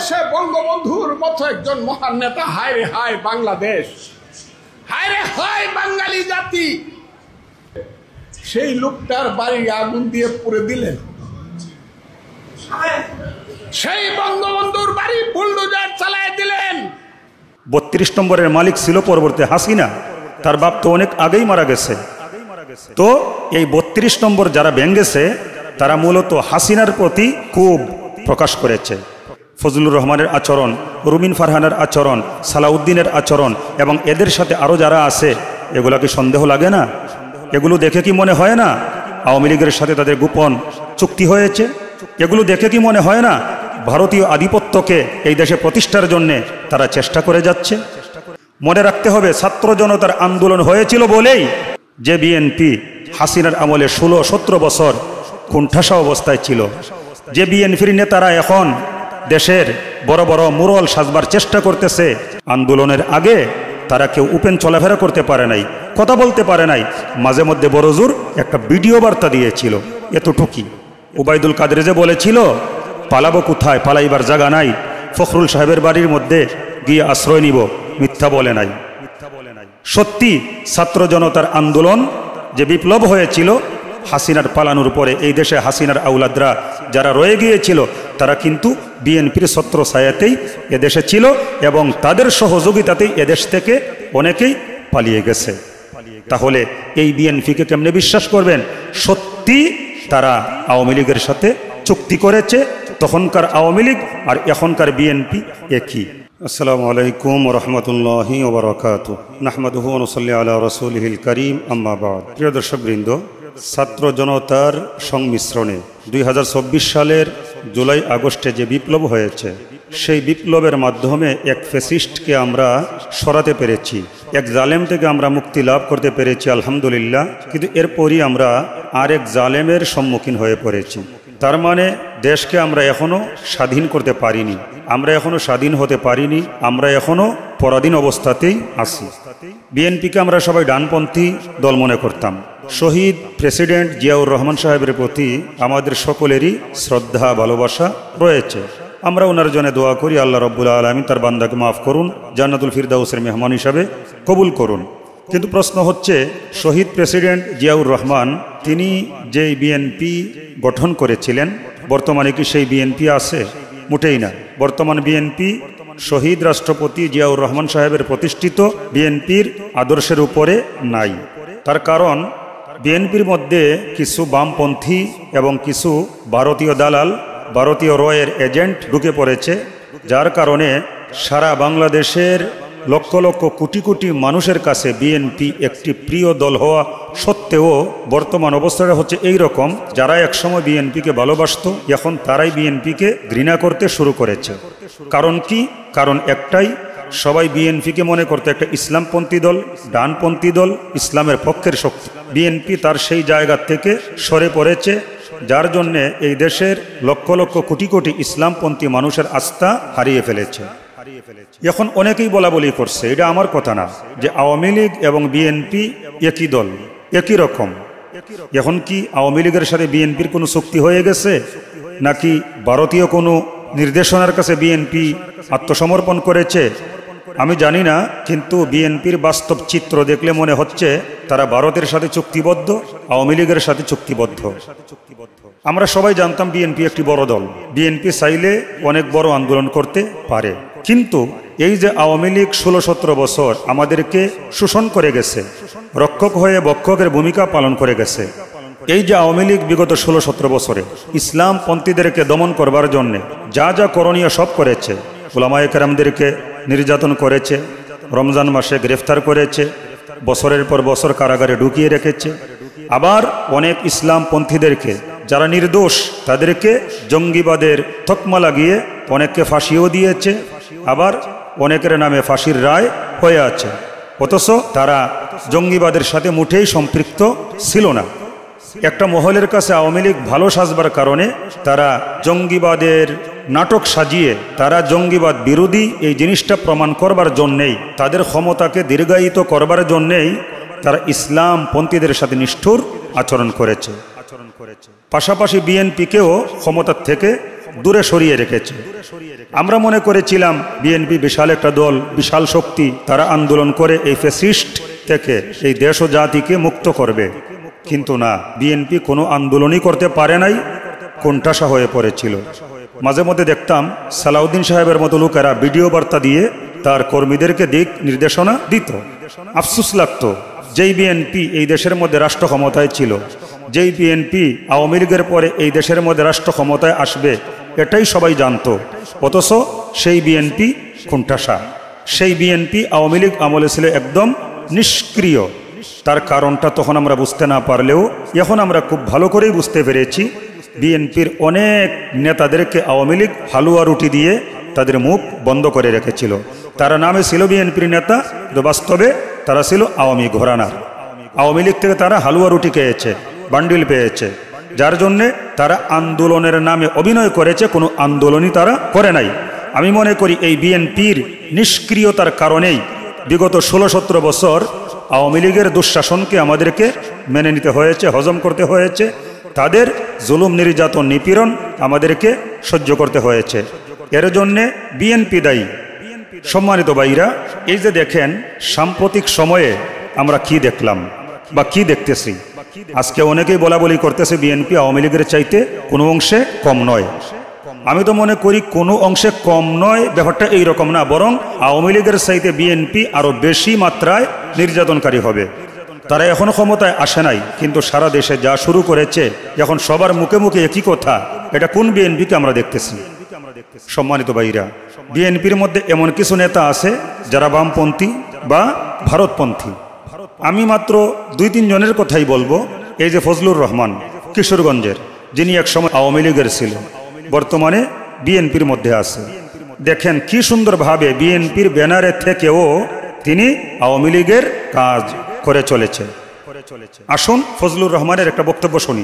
বাংলাদেশে বঙ্গবন্ধুর মতো একজন মহান নেতা, হায় রে হায় বাংলাদেশ, হায় রে হায় বাঙালি জাতি, সেই লোকটার বাড়ি আগুন দিয়ে পুড়ে দিলেন। সেই বঙ্গবন্ধুর বাড়ি বুলডোজার চালায় দিলেন। 32 নম্বরের মালিক ছিল পরবর্তী হাসিনা, তার বাপ তো অনেক আগেই মারা গেছে। তো এই 32 নম্বর যারা ভেঙেছে তারা মূলত হাসিনার প্রতি খুব প্রকাশ করেছে। ফজলুর রহমানের আচরণ, রুমিন ফারহানের আচরণ, সালাউদ্দিনের আচরণ এবং এদের সাথে আরও যারা আছে, এগুলা কি সন্দেহ লাগে না? এগুলো দেখে কি মনে হয় না আওয়ামী লীগের সাথে তাদের গোপন চুক্তি হয়েছে? এগুলো দেখে কি মনে হয় না ভারতীয় আধিপত্যকে এই দেশে প্রতিষ্ঠার জন্যে তারা চেষ্টা করে যাচ্ছে? মনে রাখতে হবে, ছাত্র জনতার আন্দোলন হয়েছিল বলেই যে বিএনপি হাসিনার আমলে 16-17 বছর কুণ্ঠাসা অবস্থায় ছিল, যে বিএনপির নেতারা এখন দেশের বড় বড় মুরল সাজবার চেষ্টা করতেছে, আন্দোলনের আগে তারা কেউ ওপেন চলাফেরা করতে পারে নাই, কথা বলতে পারে নাই, মাঝে মধ্যে বড় জোর একটা ভিডিও বার্তা দিয়েছিল, এতটুকুই। ওবায়দুল কাদের যে বলেছিল পালাবো কোথায়, পালাইবার জায়গা নাই, ফখরুল সাহেবের বাড়ির মধ্যে গিয়ে আশ্রয় নিব, মিথ্যা বলে নাই। সত্যি ছাত্র জনতার আন্দোলন যে বিপ্লব হয়েছিল হাসিনার পালানোর পরে, এই দেশে হাসিনার আউলাদরা যারা রয়ে গিয়েছিল তারা কিন্তু বিএনপির ছত্র ছায়াতেই এদেশে ছিল এবং তাদের সহযোগিতাতেই এদেশ থেকে অনেকেই পালিয়ে গেছে। তাহলে এই বিএনপিকে কেমনে বিশ্বাস করবেন? সত্যি তারা আওয়ামী লীগের সাথে চুক্তি করেছে। তখনকার আওয়ামী লীগ আর এখনকার বিএনপি একই। আসসালামু আলাইকুম ওয়া রাহমাতুল্লাহি ওয়া বারাকাতুহু। নাহমাদুহু ওয়া নুসাল্লি আলা রাসূলিহিল কারীম, আম্মা বাদ। প্রিয় দর্শকবৃন্দ, ছাত্র জনতার সংমিশ্রণে 2024 সালের জুলাই আগস্টে যে বিপ্লব হয়েছে, সেই বিপ্লবের মাধ্যমে এক ফ্যাসিস্টকে আমরা সরাতে পেরেছি, এক জালেম থেকে আমরা মুক্তি লাভ করতে পেরেছি, আলহামদুলিল্লাহ। কিন্তু এরপরই আমরা আরেক জালেমের সম্মুখীন হয়ে পড়েছি। তার মানে দেশকে আমরা এখনো স্বাধীন করতে পারিনি, আমরা এখনো স্বাধীন হতে পারিনি, আমরা এখনো পরাধীন অবস্থাতেই আছি। বিএনপিকে আমরা সবাই ডানপন্থী দল মনে করতাম। শহীদ প্রেসিডেন্ট জিয়াউর রহমান সাহেবের প্রতি আমাদের সকলেরই শ্রদ্ধা ভালোবাসা রয়েছে। আমরা ওনার জন্য দোয়া করি, আল্লাহ রব্বুল আলামিন তার বান্দাকে মাফ করুন, জান্নাতুল ফিরদাউসের মেহমান হিসাবে কবুল করুন। কিন্তু প্রশ্ন হচ্ছে, শহীদ প্রেসিডেন্ট জিয়াউর রহমান তিনি যেই বিএনপি গঠন করেছিলেন, বর্তমানে কি সেই বিএনপি আছে? মোটেই না। বর্তমান বিএনপি শহীদ রাষ্ট্রপতি জিয়াউর রহমান সাহেবের প্রতিষ্ঠিত বিএনপির আদর্শের উপরে নাই। তার কারণ বিএনপির মধ্যে কিছু বামপন্থী এবং কিছু ভারতীয় দালাল, ভারতীয় রয়ের এজেন্ট ঢুকে পড়েছে, যার কারণে সারা বাংলাদেশের লক্ষ লক্ষ কোটি কোটি মানুষের কাছে বিএনপি একটি প্রিয় দল হওয়া সত্ত্বেও বর্তমান অবস্থাটা হচ্ছে এই রকম, যারা একসময় বিএনপিকে ভালোবাসত এখন তারাই বিএনপিকে ঘৃণা করতে শুরু করেছে। কারণ কি? কারণ একটাই, সবাই বিএনপিকে মনে করতে একটা ইসলামপন্থী দল, ডানপন্থী দল, ইসলামের পক্ষের শক্তি। বিএনপি তার সেই জায়গা থেকে সরে পড়েছে, যার জন্যে এই দেশের লক্ষ লক্ষ কোটি কোটি ইসলামপন্থী মানুষের আস্থা হারিয়ে ফেলেছে। এখন অনেকেই বলা বলি করছে, এটা আমার কথা না, যে আওয়ামী লীগ এবং বিএনপি একই দল, একই রকম। এখন কি আওয়ামী লীগের সাথে বিএনপির কোনো চুক্তি হয়ে গেছে, নাকি ভারতীয় কোনো নির্দেশনার কাছে বিএনপি আত্মসমর্পণ করেছে? আমি জানি না, কিন্তু বিএনপির বাস্তব চিত্র দেখলে মনে হচ্ছে তারা ভারতের সাথে চুক্তিবদ্ধ, আওয়ামী লীগের সাথে চুক্তিবদ্ধ। আমরা সবাই জানতাম বিএনপি একটি বড় দল, বিএনপি চাইলে অনেক বড় আন্দোলন করতে পারে। কিন্তু এই যে আওয়ামী লীগ 16-17 বছর আমাদেরকে শোষণ করে গেছে, রক্ষক হয়ে ভক্ষকের ভূমিকা পালন করে গেছে, এই যে আওয়ামী লীগ বিগত 16-17 বছরে ইসলামপন্থীদেরকে দমন করবার জন্যে যা যা করণীয় সব করেছে, উলামায়ে কেরামদেরকে নির্যাতন করেছে, রমজান মাসে গ্রেফতার করেছে, বছরের পর বছর কারাগারে ঢুকিয়ে রেখেছে, আবার অনেক ইসলামপন্থীদেরকে যারা নির্দোষ তাদেরকে জঙ্গিবাদের তকমা লাগিয়ে অনেককে ফাঁসিও দিয়েছে, আবার অনেকের নামে ফাঁসির রায় হয়ে আছে, অথচ তারা জঙ্গিবাদের সাথে মুঠেই সম্পৃক্ত ছিল না। একটা মহলের কাছে আওয়ামী লীগ ভালো সাজবার কারণে তারা জঙ্গিবাদের নাটক সাজিয়ে, তারা জঙ্গিবাদ বিরোধী এই জিনিসটা প্রমাণ করবার জন্যেই, তাদের ক্ষমতাকে দীর্ঘায়িত করবার জন্যেই তারা ইসলামপন্থীদের সাথে নিষ্ঠুর আচরণ করেছে। পাশাপাশি বিএনপিকেও ক্ষমতার থেকে দূরে সরিয়ে রেখেছে। আমরা মনে করেছিলাম বিএনপি বিশাল একটা দল, বিশাল শক্তি, তারা আন্দোলন করে এই ফ্যাসিস্ট থেকে এই দেশ ও জাতিকে মুক্ত করবে, কিন্তু না, বিএনপি কোনো আন্দোলনই করতে পারে নাই, কোণঠাসা হয়ে পড়েছিল। মাঝে মধ্যে দেখতাম সালাউদ্দিন সাহেবের মতো লোকেরা ভিডিও বার্তা দিয়ে তার কর্মীদেরকে দিক নির্দেশনা দিত। আফসোস লাগতো, যেই বিএনপি এই দেশের মধ্যে রাষ্ট্র ক্ষমতায় ছিল, যেই বিএনপি আওয়ামী লীগের পরে এই দেশের মধ্যে রাষ্ট্র ক্ষমতায় আসবে, এটাই সবাই জানতো, অথচ সেই বিএনপি কোণঠাসা। সেই বিএনপি আওয়ামী লীগ আমলে ছিল একদম নিষ্ক্রিয়। তার কারণটা তখন আমরা বুঝতে না পারলেও এখন আমরা খুব ভালো করেই বুঝতে পেরেছি। বিএনপির অনেক নেতাদেরকে আওয়ামী লীগ হালুয়া রুটি দিয়ে তাদের মুখ বন্ধ করে রেখেছিল। তারা নামে ছিল বিএনপির নেতা, কিন্তু বাস্তবে তারা ছিল আওয়ামী ঘরানার। আওয়ামী লীগ থেকে তারা হালুয়া রুটি খেয়েছে, বান্ডিল পেয়েছে, যার জন্যে তারা আন্দোলনের নামে অভিনয় করেছে, কোনো আন্দোলনই তারা করে নাই। আমি মনে করি এই বিএনপির নিষ্ক্রিয়তার কারণেই বিগত 16-17 বছর আওয়ামী লীগের দুঃশাসনকে আমাদেরকে মেনে নিতে হয়েছে, হজম করতে হয়েছে, তাদের জুলুম নির্যাতন নিপীড়ন আমাদেরকে সহ্য করতে হয়েছে। এর জন্যে বিএনপি দায়ী। সম্মানিত ভাইরা, এই যে দেখেন সাম্প্রতিক সময়ে আমরা কি দেখলাম বা কি দেখতেছি, আজকে অনেকেই বলা বলি করতেছে বিএনপি আওয়ামী লীগের চাইতে কোনো অংশে কম নয়। আমি তো মনে করি কোনো অংশে কম নয়, ব্যাপারটা এইরকম না, বরং আওয়ামী লীগের চাইতে বিএনপি আরো বেশি মাত্রায় নির্যাতনকারী হবে। তারা এখনো ক্ষমতায় আসে নাই, কিন্তু সারা দেশে যা শুরু করেছে, এখন সবার মুখে মুখে একই কথা, এটা কোন বিএনপিকে আমরা দেখতেছি। সম্মানিত ভাইরা, বিএনপির মধ্যে এমন কিছু নেতা আছে যারা বামপন্থী বা ভারতপন্থী। আমি মাত্র 2-3 জনের কথাই বলবো। এই যে ফজলুর রহমান কিশোরগঞ্জের, যিনি একসময় আওয়ামী লীগের ছিল, বর্তমানে বিএনপির মধ্যে আছে। দেখেন কি সুন্দরভাবে বিএনপির ব্যানারে থেকেও তিনি আওয়ামী লীগের কাজ করে চলেছে। আসুন ফজলুর রহমানের একটা বক্তব্য শুনি।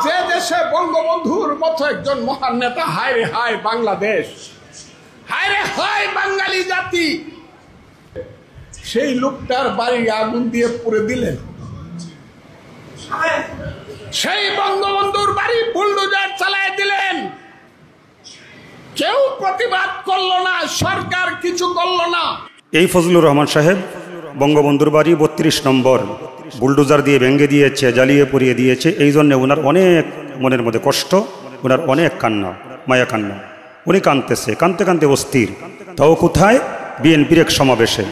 যে দেশে বঙ্গবন্ধুর মতো একজন মহান নেতা, হায় রে হায় বাংলাদেশ, হায় রে হায় বাঙালি জাতি, সেই লোকটার বাড়ি আগুন দিয়ে পুড়ে দিলেন। সেই বঙ্গবন্ধুর বাড়ি বুলডোজার চালায় দিলেন। কেউ প্রতিবাদ করলো না, সরকার কিছু করলো না। এই ফজলুর রহমান সাহেব বঙ্গবন্ধুর বাড়ি 32 নম্বর বুলডোজার দিয়ে ভেঙে দিয়েছে, জ্বালিয়ে পুড়িয়ে দিয়েছে। এই জন্য ওনার অনেক মনের মধ্যে কষ্ট, ওনার অনেক কান্না, মায়া কান্না। উনি কাঁদতেছে, কাঁদতে কাঁদতে অস্থির। তাও কোথায়? বিএনপির এক সমাবেশে।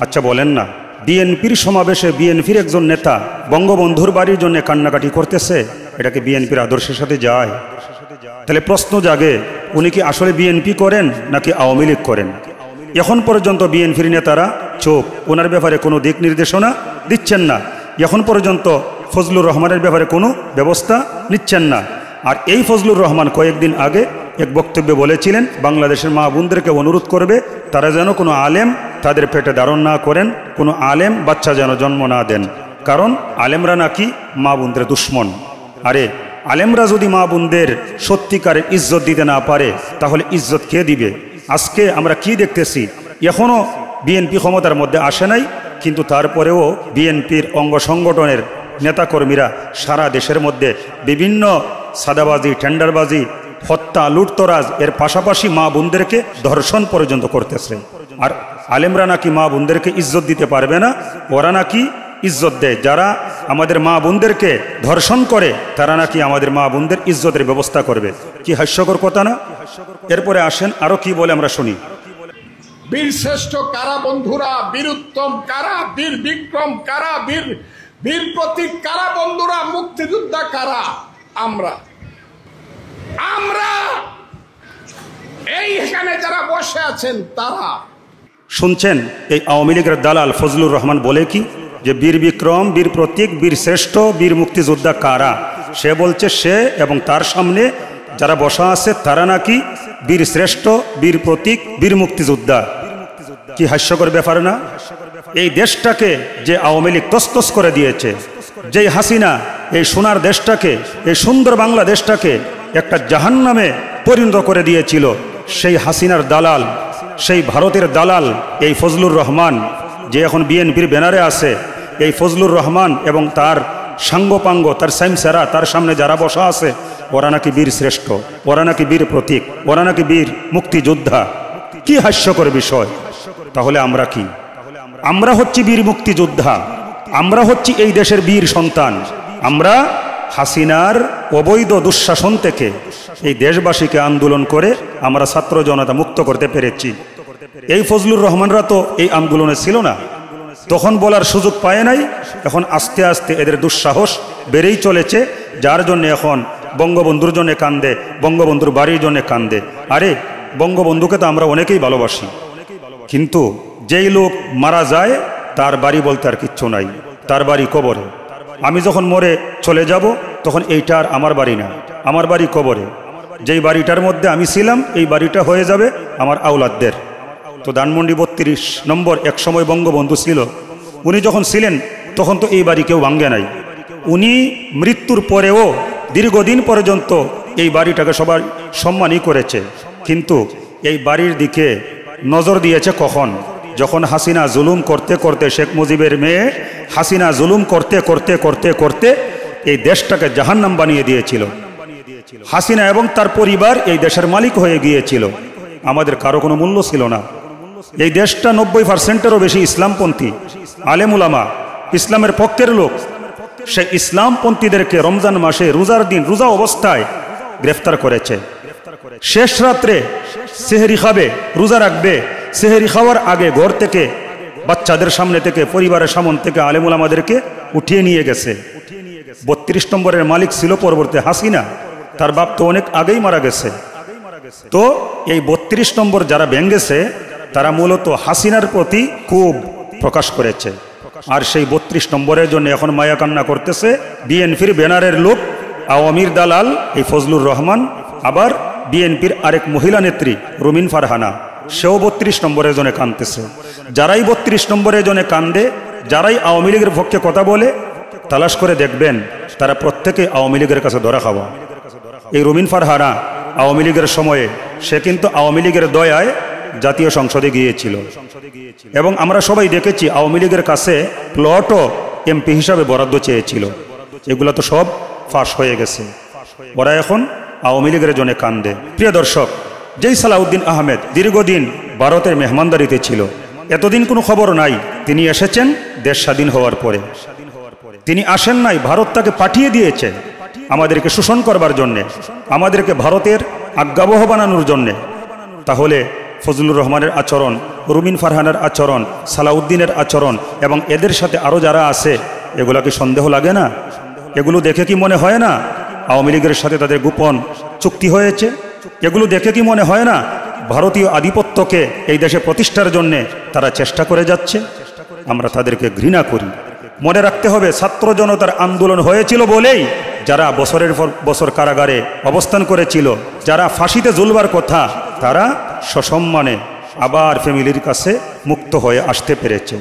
আচ্ছা বলেন না, বিএনপির সমাবেশে বিএনপির একজন নেতা বঙ্গবন্ধুর বাড়ির জন্য কান্নাকাটি করতেছে, এটাকে বিএনপির আদর্শের সাথে যায়? তাহলে প্রশ্ন জাগে, উনি কি আসলে বিএনপি করেন নাকি আওয়ামী লীগ করেন? এখন পর্যন্ত বিএনপির নেতারা চুপ, ওনার ব্যাপারে কোনো দিক নির্দেশনা দিচ্ছেন না। এখন পর্যন্ত ফজলুর রহমানের ব্যাপারে কোনো ব্যবস্থা নিচ্ছেন না। আর এই ফজলুর রহমান কয়েকদিন আগে এক বক্তব্যে বলেছিলেন, বাংলাদেশের মা বোনদেরকে অনুরোধ করবে তারা যেন কোনো আলেম তাদের পেটে ধারণ না করেন, কোনো আলেম বাচ্চা যেন জন্ম না দেন, কারণ আলেমরা নাকি মা বোনদের দুশ্মন। আরে আলেমরা যদি মা বোনদের সত্যিকারের ইজ্জত দিতে না পারে, তাহলে ইজ্জত কে দিবে? আজকে আমরা কি দেখতেছি, এখনও বিএনপি ক্ষমতার মধ্যে আসে নাই, কিন্তু তারপরেও বিএনপির অঙ্গ সংগঠনের নেতাকর্মীরা সারা দেশের মধ্যে বিভিন্ন সাদাবাজি, টেন্ডারবাজি, হত্যা, লুটতরাজ, এর পাশাপাশি মা বোনদেরকে ধর্ষণ পর্যন্ত করতেছে। আর আলেমরা নাকি মা বোনদেরকে ইজ্জত দিতে পারবে না, ওরা নাকি ইজ্জত দেয়। যারা আমাদের মা বোনদেরকে ধর্ষণ করে তারা নাকি আমাদের মা বোনদের ইজ্জতের ব্যবস্থা করবে। কি হাস্যকর কথা না? এরপরে আসেন আরো কি বলে আমরা শুনি। বীর শ্রেষ্ঠ কারা বন্ধুরা, বীর উত্তম কারা, বীর বিক্রম কারা, বীর বীর প্রতীক কারা বন্ধুরা, মুক্তিযোদ্ধা কারা? আমরা আমরা এইখানে যারা বসে আছেন তারা। শুনছেন এই আওয়ামী লীগের দালাল ফজলুর রহমান বলে কি যে বীর বিক্রম, বীর প্রতীক, বীর শ্রেষ্ঠ, বীর মুক্তিযোদ্ধা কারা? সে বলছে সে এবং তার সামনে যারা বসা আছে তারা নাকি বীর শ্রেষ্ঠ, বীর প্রতীক, বীর মুক্তিযোদ্ধা। কি হাস্যকর ব্যাপার না? এই দেশটাকে যে আওয়ামী লীগ তসতস করে দিয়েছে, যেই হাসিনা এই সোনার দেশটাকে, এই সুন্দর বাংলাদেশটাকে একটা জাহান্নামে পরিণত করে দিয়েছিল, সেই হাসিনার দালাল, সেই ভারতের দালাল এই ফজলুর রহমান, যে এখন বিএনপির ব্যানারে আছে, এই ফজলুর রহমান এবং তার সাঙ্গপাঙ্গ, তার সাইমসারা, তার সামনে যারা বসা আছে, ওরা নাকি বীর শ্রেষ্ঠ, ওরা নাকি বীর প্রতীক, ওরা নাকি বীর মুক্তিযোদ্ধা। কি হাস্যকর বিষয়! তাহলে আমরা কি? আমরা হচ্ছি বীর মুক্তিযোদ্ধা, আমরা হচ্ছি এই দেশের বীর সন্তান। আমরা হাসিনার অবৈধ দুঃশাসন থেকে এই দেশবাসীকে আন্দোলন করে আমরা ছাত্র জনতা মুক্ত করতে পেরেছি। এই ফজলুর রহমানরা তো এই আন্দোলনে ছিল না, তখন বলার সুযোগ পায় নাই। এখন আস্তে আস্তে এদের দুঃসাহস বেড়েই চলেছে, যার জন্য এখন বঙ্গবন্ধুর জন্য কান্দে, বঙ্গবন্ধুর বাড়ির জন্য কান্দে। আরে বঙ্গবন্ধুকে তো আমরা অনেকেই ভালোবাসি, কিন্তু যেই লোক মারা যায় তার বাড়ি বলতে আর কিচ্ছু নাই, তার বাড়ি কবরে। আমি যখন মরে চলে যাব তখন এইটা আর আমার বাড়ি না, আমার বাড়ি কবরে। যেই বাড়িটার মধ্যে আমি ছিলাম এই বাড়িটা হয়ে যাবে আমার আওলাদদের। তো ধানমন্ডি 32 নম্বর এক সময় বঙ্গবন্ধু ছিল, উনি যখন ছিলেন তখন তো এই বাড়ি কেউ ভাঙ্গে নাই। উনি মৃত্যুর পরেও দীর্ঘদিন পর্যন্ত এই বাড়িটাকে সবার সম্মানই করেছে। কিন্তু এই বাড়ির দিকে নজর দিয়েছে কখন? যখন হাসিনা জুলুম করতে করতে, শেখ মুজিবের মেয়ে হাসিনা জুলুম করতে করতে করতে করতে এই দেশটাকে জাহান্নাম বানিয়ে দিয়েছিল। হাসিনা এবং তার পরিবার এই দেশের মালিক হয়ে গিয়েছিল, আমাদের কারো কোনো মূল্য ছিল না। এই দেশটা 90%-এরও বেশি ইসলামপন্থী আলেম উলামা, ইসলামের পক্ষের লোক। সে ইসলামপন্থীদেরকে রমজান মাসে রোজার দিন রোজা অবস্থায় গ্রেফতার করেছে। শেষ রাত্রে সেহরি খাবে, রোজা রাখবে, সেহরি খাওয়ার আগে ঘর থেকে, বাচ্চাদের সামনে থেকে, পরিবারের সামনে থেকে আলেম উলামাদেরকে উঠিয়ে নিয়ে গেছে। 32 নম্বরের মালিক ছিল পরবর্তী হাসিনা, তার বাপ তো অনেক আগেই মারা গেছে। তো এই 32 নম্বর যারা ভেঙ্গেছে তারা মূলত হাসিনার প্রতি খুব প্রকাশ করেছে। আর সেই 32 নম্বরের জন্য এখন মায়া কান্না করতেছে বিএনপির ব্যানারের লোক, আওয়ামীর দালাল এই ফজলুর রহমান, আবার বিএনপির আরেক মহিলা নেত্রী রুমিন ফারহানা, সেও 32 নম্বরের জন্য কাঁদতেছে। যারাই 32 নম্বরের জন্য কান্দে, যারাই আওয়ামী লীগের পক্ষে কথা বলে, তালাশ করে দেখবেন তারা প্রত্যেকে আওয়ামী লীগের কাছে ধরা খাওয়া। এই রুমিন ফারহানা আওয়ামী লীগের সময়ে সে কিন্তু আওয়ামী লীগের দয়ায় জাতীয় সংসদে গিয়েছিল, এবং আমরা সবাই দেখেছি আওয়ামী লীগের কাছে প্লটও এমপি হিসাবে বরাদ্দ চেয়েছিল। এগুলো তো সব ফাঁস হয়ে গেছে, ওরা এখন আওয়ামী লীগের জন্য কান্দে। প্রিয় দর্শক, যেই সালাউদ্দিন আহমেদ দীর্ঘদিন ভারতের মেহমানদারিতে ছিল, এতদিন কোনো খবর নাই, তিনি এসেছেন দেশ স্বাধীন হওয়ার পরে। তিনি আসেন নাই, ভারত তাকে পাঠিয়ে দিয়েছে আমাদেরকে শোষণ করবার জন্যে, আমাদেরকে ভারতের আজ্ঞাবহ বানানোর জন্যে। তাহলে ফজলুর রহমানের আচরণ, রুমিন ফারহানার আচরণ, সালাউদ্দিনের আচরণ এবং এদের সাথে আরও যারা আছে, এগুলা কি সন্দেহ লাগে না? এগুলো দেখে কি মনে হয় না আওয়ামী লীগের সাথে তাদের গোপন চুক্তি হয়েছে? এগুলো দেখে কি মনে হয় না ভারতীয় আধিপত্যকে এই দেশে প্রতিষ্ঠার জন্যে তারা চেষ্টা করে যাচ্ছে? আমরা তাদেরকে ঘৃণা করি। মনে রাখতে হবে, ছাত্র জনতার আন্দোলন হয়েছিল বলেই যারা বছরের পর বছর কারাগারে অবস্থান করেছিল, যারা ফাঁসিতে ঝুলবার কথা, তারা সসম্মানে আবার ফ্যামিলির কাছে মুক্ত হয়ে আসতে পেরেছে।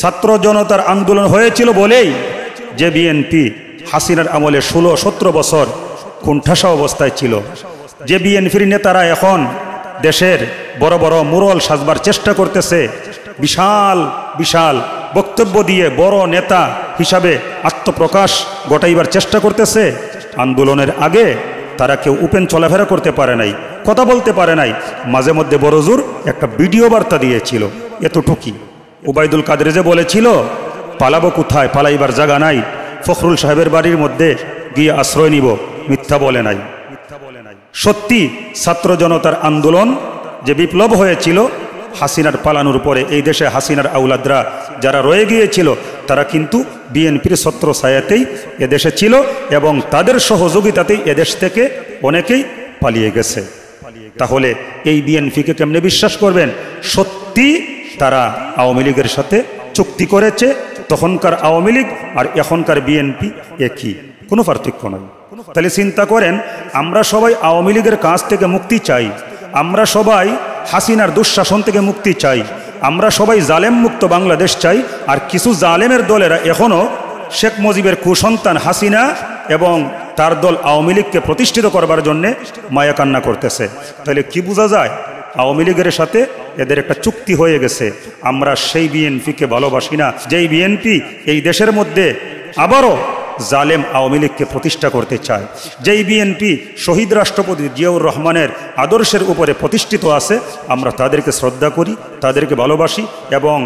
ছাত্র জনতার আন্দোলন হয়েছিল বলেই যে বিএনপি হাসিনার আমলে 16-17 বছর কুণ্ঠাসা অবস্থায় ছিল, যে বিএনপির নেতারা এখন দেশের বড় বড় মুরল সাজবার চেষ্টা করতেছে, বিশাল বিশাল বক্তব্য দিয়ে বড় নেতা হিসাবে আত্মপ্রকাশ ঘটাইবার চেষ্টা করতেছে, আন্দোলনের আগে তারা কেউ ওপেন চলাফেরা করতে পারে নাই, কথা বলতে পারে নাই। মাঝে মধ্যে বড় জোর একটা ভিডিও বার্তা দিয়েছিল, এতটুকুই। উবাইদুল কাদের যে বলেছিল পালাবো কোথায়, পালাইবার জায়গা নাই, ফখরুল সাহেবের বাড়ির মধ্যে গিয়ে আশ্রয় নিব, মিথ্যা বলে নাই। সত্যি ছাত্র জনতার আন্দোলন যে বিপ্লব হয়েছিল হাসিনার পালানোর পরে, এই দেশে হাসিনার আউলাদরা যারা রয়ে গিয়েছিল তারা কিন্তু বিএনপির ছত্র ছায়াতেই এদেশে ছিল, এবং তাদের সহযোগিতাতেই এদেশ থেকে অনেকেই পালিয়ে গেছে। তাহলে এই বিএনপিকে কেমনে বিশ্বাস করবেন? সত্যি তারা আওয়ামী লীগের সাথে চুক্তি করেছে। তখনকার আওয়ামী লীগ আর এখনকার বিএনপি একই, কোনো পার্থক্য নয়। তাহলে চিন্তা করেন, আমরা সবাই আওয়ামী লীগের কাছ থেকে মুক্তি চাই, আমরা সবাই হাসিনার দুঃশাসন থেকে মুক্তি চাই, আমরা সবাই জালেম মুক্ত বাংলাদেশ চাই। আর কিছু জালেমের দলেরা এখনও শেখ মুজিবের কুসন্তান হাসিনা এবং তার দল আওয়ামী লীগকে প্রতিষ্ঠিত করবার জন্যে মায়া কান্না করতেছে। তাহলে কি বোঝা যায়? আওয়ামী লীগের সাথে এদের একটা চুক্তি হয়ে গেছে। আমরা সেই বিএনপিকে ভালোবাসি না, যেই বিএনপি এই দেশের মধ্যে আবারও জালেম আওয়ামী লীগকে প্রতিষ্ঠা করতে চায়। যেই বিএনপি শহীদ রাষ্ট্রপতি জিয়াউর রহমানের আদর্শের উপরে প্রতিষ্ঠিত আছে, আমরা তাদেরকে শ্রদ্ধা করি, তাদেরকে ভালোবাসি এবং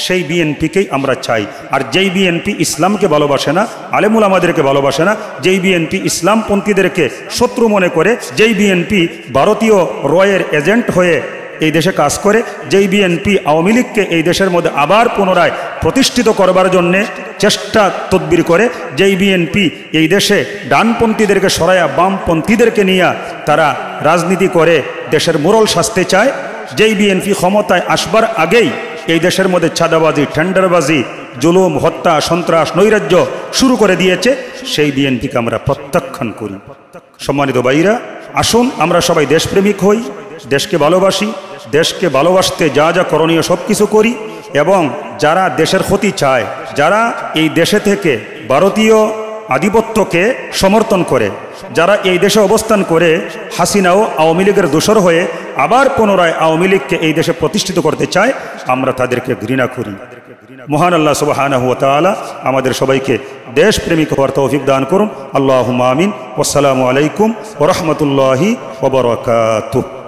সেই বিএনপিকেই আমরা চাই। আর যেই বিএনপি ইসলামকে ভালোবাসে না, আলেমুল আমাদেরকে ভালোবাসে না, যেই বিএনপি ইসলামপন্থীদেরকে শত্রু মনে করে, যেই বিএনপি ভারতীয় রয়ের এজেন্ট হয়ে এই দেশে কাজ করে, যেই বিএনপি আওয়ামী লীগকে এই দেশের মধ্যে আবার পুনরায় প্রতিষ্ঠিত করবার জন্যে চেষ্টা তদবির করে, যেই বিএনপি এই দেশে ডানপন্থীদেরকে সরাইয়া বামপন্থীদেরকে নিয়ে তারা রাজনীতি করে দেশের মোড়ল সাজতে চায়, যেই বিএনপি ক্ষমতায় আসবার আগেই এই দেশের মধ্যে চাঁদাবাজি, টেন্ডারবাজি, জুলুম, হত্যা, সন্ত্রাস, নৈরাজ্য শুরু করে দিয়েছে, সেই বিএনপিকে আমরা প্রত্যাখ্যান করি। সম্মানিত ভাইরা, আসুন আমরা সবাই দেশপ্রেমিক হই, দেশকে ভালোবাসি, দেশকে ভালোবাসতে যা যা করণীয় সব কিছু করি, এবং যারা দেশের ক্ষতি চায়, যারা এই দেশে থেকে ভারতীয় আধিপত্যকে সমর্থন করে, যারা এই দেশে অবস্থান করে হাসিনাও আওয়ামী লীগের দোসর হয়ে আবার পুনরায় আওয়ামী লীগকে এই দেশে প্রতিষ্ঠিত করতে চায়, আমরা তাদেরকে ঘৃণা করি। মহান আল্লাহ সুবহানাহু ওয়া তাআলা আমাদের সবাইকে দেশপ্রেমিক হওয়ার তৌফিক দান করুন। আল্লাহুম্মা আমিন। ওয়াসসালামু আলাইকুম ওয়া রাহমাতুল্লাহি ওয়া বারাকাতুহু।